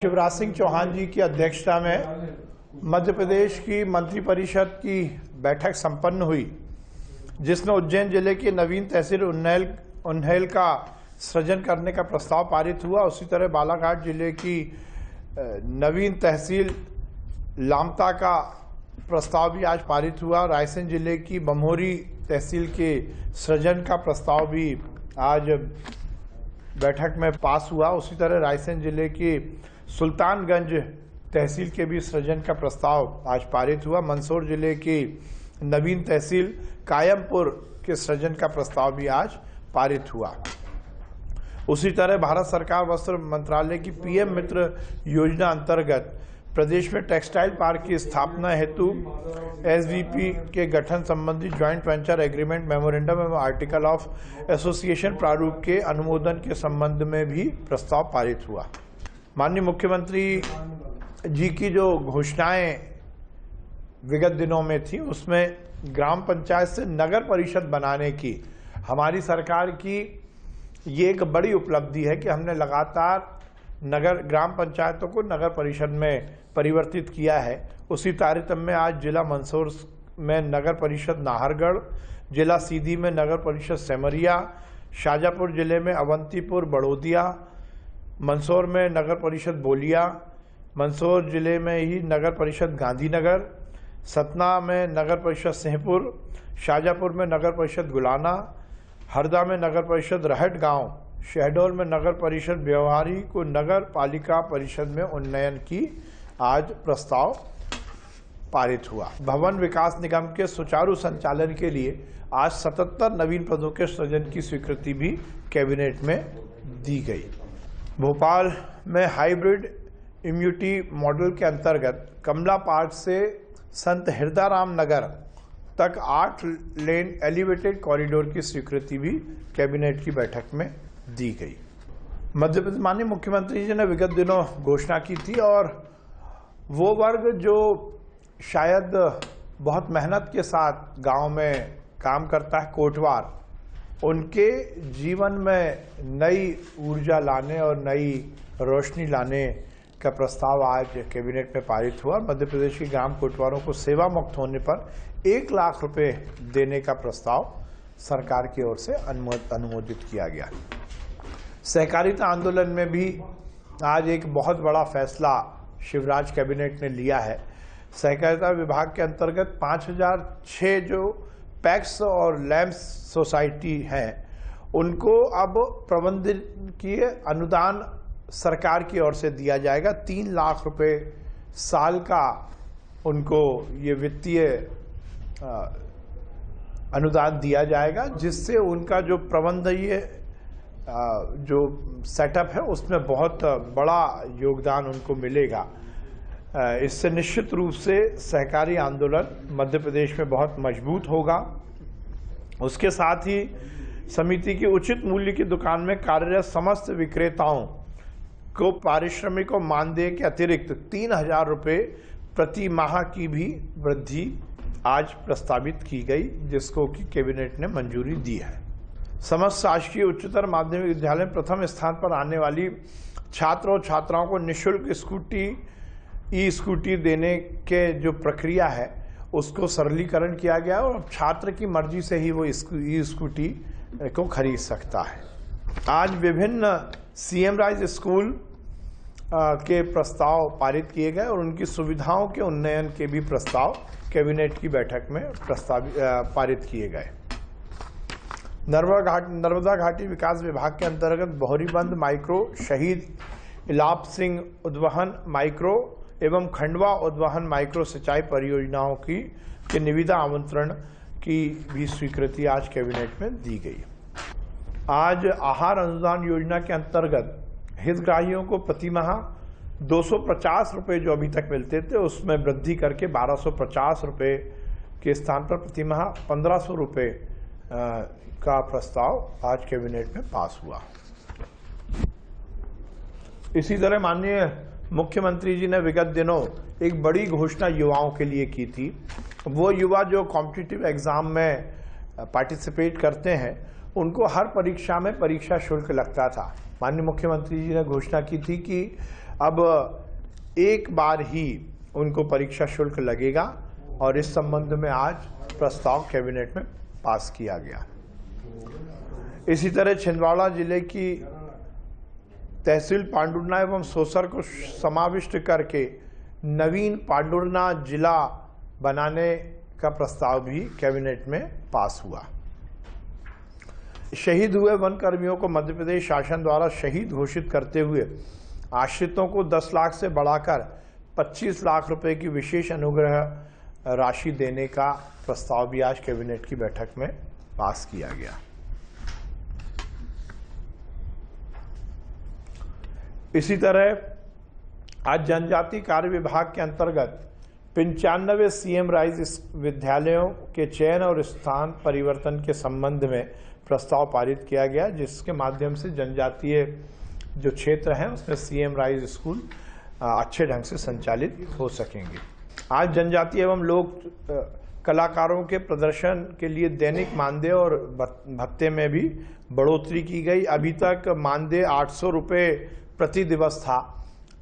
शिवराज सिंह चौहान जी की अध्यक्षता में मध्य प्रदेश की मंत्रिपरिषद की बैठक संपन्न हुई, जिसमें उज्जैन जिले की नवीन तहसील उन्हेल का सृजन करने का प्रस्ताव पारित हुआ। उसी तरह बालाघाट जिले की नवीन तहसील लामता का प्रस्ताव भी आज पारित हुआ। रायसेन जिले की बमोरी तहसील के सृजन का प्रस्ताव भी आज बैठक में पास हुआ। उसी तरह रायसेन जिले की सुल्तानगंज तहसील के भी सृजन का प्रस्ताव आज पारित हुआ। मंदसौर जिले की नवीन तहसील कायमपुर के सृजन का प्रस्ताव भी आज पारित हुआ। उसी तरह भारत सरकार वस्त्र मंत्रालय की पीएम मित्र योजना अंतर्गत प्रदेश में टेक्सटाइल पार्क की स्थापना हेतु एसवीपी के गठन संबंधी ज्वाइंट वेंचर एग्रीमेंट मेमोरेंडम एवं आर्टिकल ऑफ एसोसिएशन प्रारूप के अनुमोदन के संबंध में भी प्रस्ताव पारित हुआ। माननीय मुख्यमंत्री जी की जो घोषणाएं विगत दिनों में थी, उसमें ग्राम पंचायत से नगर परिषद बनाने की हमारी सरकार की ये एक बड़ी उपलब्धि है कि हमने लगातार ग्राम पंचायतों को नगर परिषद में परिवर्तित किया है। उसी तारतम्य में आज जिला मंदसौर में नगर परिषद नाहरगढ़, जिला सीधी में नगर परिषद सेमरिया, शाजापुर जिले में अवंतीपुर बड़ोदिया, मंदसौर में नगर परिषद बोलिया, मंदसौर जिले में ही नगर परिषद गांधीनगर, सतना में नगर परिषद सिंहपुर, शाजापुर में नगर परिषद गुलाना, हरदा में नगर परिषद रहट गांव, शहडोल में नगर परिषद व्यवहारी को नगर पालिका परिषद में उन्नयन की आज प्रस्ताव पारित हुआ। भवन विकास निगम के सुचारू संचालन के लिए आज 77 नवीन पदों के सृजन की स्वीकृति भी कैबिनेट में दी गई। भोपाल में हाइब्रिड इम्यूनिटी मॉडल के अंतर्गत कमला पार्क से संत हिरदाराम नगर तक 8 लेन एलिवेटेड कॉरिडोर की स्वीकृति भी कैबिनेट की बैठक में दी गई। मध्य प्रदेश माननीय मुख्यमंत्री जी ने विगत दिनों घोषणा की थी, और वो वर्ग जो शायद बहुत मेहनत के साथ गांव में काम करता है, कोटवार, उनके जीवन में नई ऊर्जा लाने और नई रोशनी लाने का प्रस्ताव आज कैबिनेट में पारित हुआ। मध्य प्रदेश के ग्राम कोटवारों को सेवा मुक्त होने पर 1 लाख रुपए देने का प्रस्ताव सरकार की ओर से अनुमोदित किया गया। सहकारिता आंदोलन में भी आज एक बहुत बड़ा फैसला शिवराज कैबिनेट ने लिया है। सहकारिता विभाग के अंतर्गत 5006 जो पैक्स और लैम्प्स सोसाइटी हैं, उनको अब प्रबंधकीय अनुदान सरकार की ओर से दिया जाएगा। 3 लाख रुपए साल का उनको ये वित्तीय अनुदान दिया जाएगा, जिससे उनका जो प्रबंधकीय जो सेटअप है उसमें बहुत बड़ा योगदान उनको मिलेगा। इससे निश्चित रूप से सहकारी आंदोलन मध्य प्रदेश में बहुत मजबूत होगा। उसके साथ ही समिति की उचित मूल्य की दुकान में कार्यरत समस्त विक्रेताओं को पारिश्रमिक और मानदेय के अतिरिक्त 3000 रुपये प्रति माह की भी वृद्धि आज प्रस्तावित की गई, जिसको कि कैबिनेट ने मंजूरी दी है। समस्त शासकीय उच्चतर माध्यमिक विद्यालय में प्रथम स्थान पर आने वाली छात्र और छात्राओं को निःशुल्क स्कूटी देने के जो प्रक्रिया है उसको सरलीकरण किया गया, और छात्र की मर्जी से ही वो स्कूटी को खरीद सकता है। आज विभिन्न सीएम राइज स्कूल के प्रस्ताव पारित किए गए और उनकी सुविधाओं के उन्नयन के भी प्रस्ताव कैबिनेट की बैठक में पारित किए गए। नर्मदा घाटी विकास विभाग के अंतर्गत बोहरीबंद माइक्रो, शहीद इलाप सिंह उद्वहन माइक्रो एवं खंडवा उद्वहन माइक्रो सिंचाई परियोजनाओं के निविदा आमंत्रण की भी स्वीकृति आज कैबिनेट में दी गई। आज आहार अनुदान योजना के अंतर्गत हितग्राहियों को प्रति माह 250 रुपये जो अभी तक मिलते थे, उसमें वृद्धि करके 1250 रुपये के स्थान पर प्रति माह 1500 रुपये का प्रस्ताव आज कैबिनेट में पास हुआ। इसी तरह माननीय मुख्यमंत्री जी ने विगत दिनों एक बड़ी घोषणा युवाओं के लिए की थी। वो युवा जो कॉम्पिटिटिव एग्जाम में पार्टिसिपेट करते हैं, उनको हर परीक्षा में परीक्षा शुल्क लगता था। माननीय मुख्यमंत्री जी ने घोषणा की थी कि अब एक बार ही उनको परीक्षा शुल्क लगेगा और इस संबंध में आज प्रस्ताव कैबिनेट में पास किया गया। इसी तरह छिंदवाड़ा जिले की तहसील पांडुरना एवं सोसर को समाविष्ट करके नवीन पांडुरना जिला बनाने का प्रस्ताव भी कैबिनेट में पास हुआ। शहीद हुए वन कर्मियों को मध्य प्रदेश शासन द्वारा शहीद घोषित करते हुए आश्रितों को 10 लाख से बढ़ाकर 25 लाख रुपए की विशेष अनुग्रह राशि देने का प्रस्ताव भी आज कैबिनेट की बैठक में पास किया गया। इसी तरह आज जनजाति कार्य विभाग के अंतर्गत 95 सीएम राइज विद्यालयों के चयन और स्थान परिवर्तन के संबंध में प्रस्ताव पारित किया गया, जिसके माध्यम से जनजातीय जो क्षेत्र हैं उसमें सीएम राइज स्कूल अच्छे ढंग से संचालित हो सकेंगे। आज जनजातीय एवं लोक कलाकारों के प्रदर्शन के लिए दैनिक मानदेय और भत्ते में भी बढ़ोतरी की गई। अभी तक मानदेय 800 रुपये प्रति दिवस था,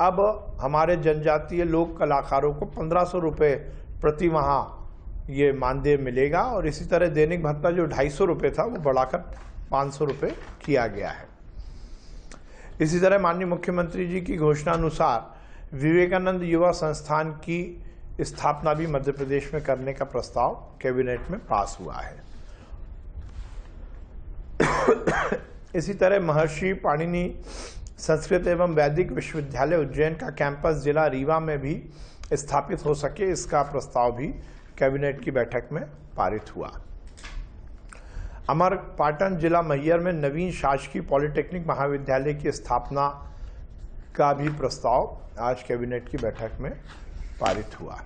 अब हमारे जनजातीय लोक कलाकारों को 1500 रुपये प्रति माह ये मानदेय मिलेगा और इसी तरह दैनिक भत्ता जो 250 रुपये था वो बढ़ाकर 500 रुपये किया गया है। इसी तरह माननीय मुख्यमंत्री जी की घोषणा अनुसार विवेकानंद युवा संस्थान की स्थापना भी मध्य प्रदेश में करने का प्रस्ताव कैबिनेट में पास हुआ है। इसी तरह महर्षि पाणिनि संस्कृत एवं वैदिक विश्वविद्यालय उज्जैन का कैंपस जिला रीवा में भी स्थापित हो सके, इसका प्रस्ताव भी कैबिनेट की बैठक में पारित हुआ। अमरपाटन जिला मैहर में नवीन शासकीय पॉलिटेक्निक महाविद्यालय की स्थापना का भी प्रस्ताव आज कैबिनेट की बैठक में पारित हुआ।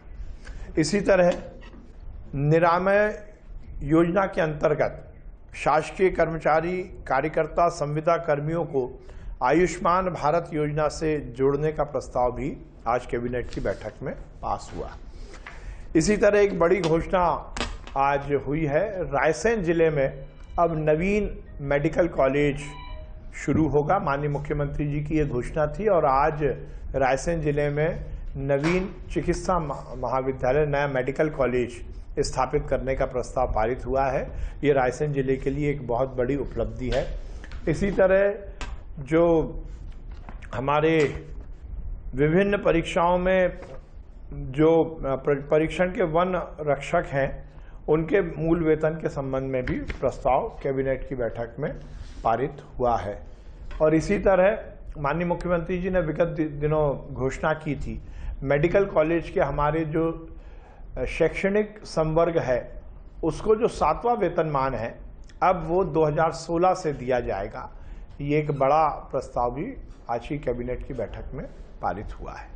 इसी तरह निरामय योजना के अंतर्गत शासकीय कर्मचारी कार्यकर्ता संविदा कर्मियों को आयुष्मान भारत योजना से जोड़ने का प्रस्ताव भी आज कैबिनेट की बैठक में पास हुआ। इसी तरह एक बड़ी घोषणा आज हुई है, रायसेन जिले में अब नवीन मेडिकल कॉलेज शुरू होगा। माननीय मुख्यमंत्री जी की ये घोषणा थी और आज रायसेन जिले में नवीन चिकित्सा महाविद्यालय, नया मेडिकल कॉलेज स्थापित करने का प्रस्ताव पारित हुआ है। ये रायसेन जिले के लिए एक बहुत बड़ी उपलब्धि है। इसी तरह जो हमारे विभिन्न परीक्षाओं में जो परीक्षण के वन रक्षक हैं उनके मूल वेतन के संबंध में भी प्रस्ताव कैबिनेट की बैठक में पारित हुआ है। और इसी तरह माननीय मुख्यमंत्री जी ने विगत दिनों घोषणा की थी, मेडिकल कॉलेज के हमारे जो शैक्षणिक संवर्ग है उसको जो 7वां वेतनमान है अब वो 2016 से दिया जाएगा। ये एक बड़ा प्रस्ताव भी आज ही कैबिनेट की बैठक में पारित हुआ है।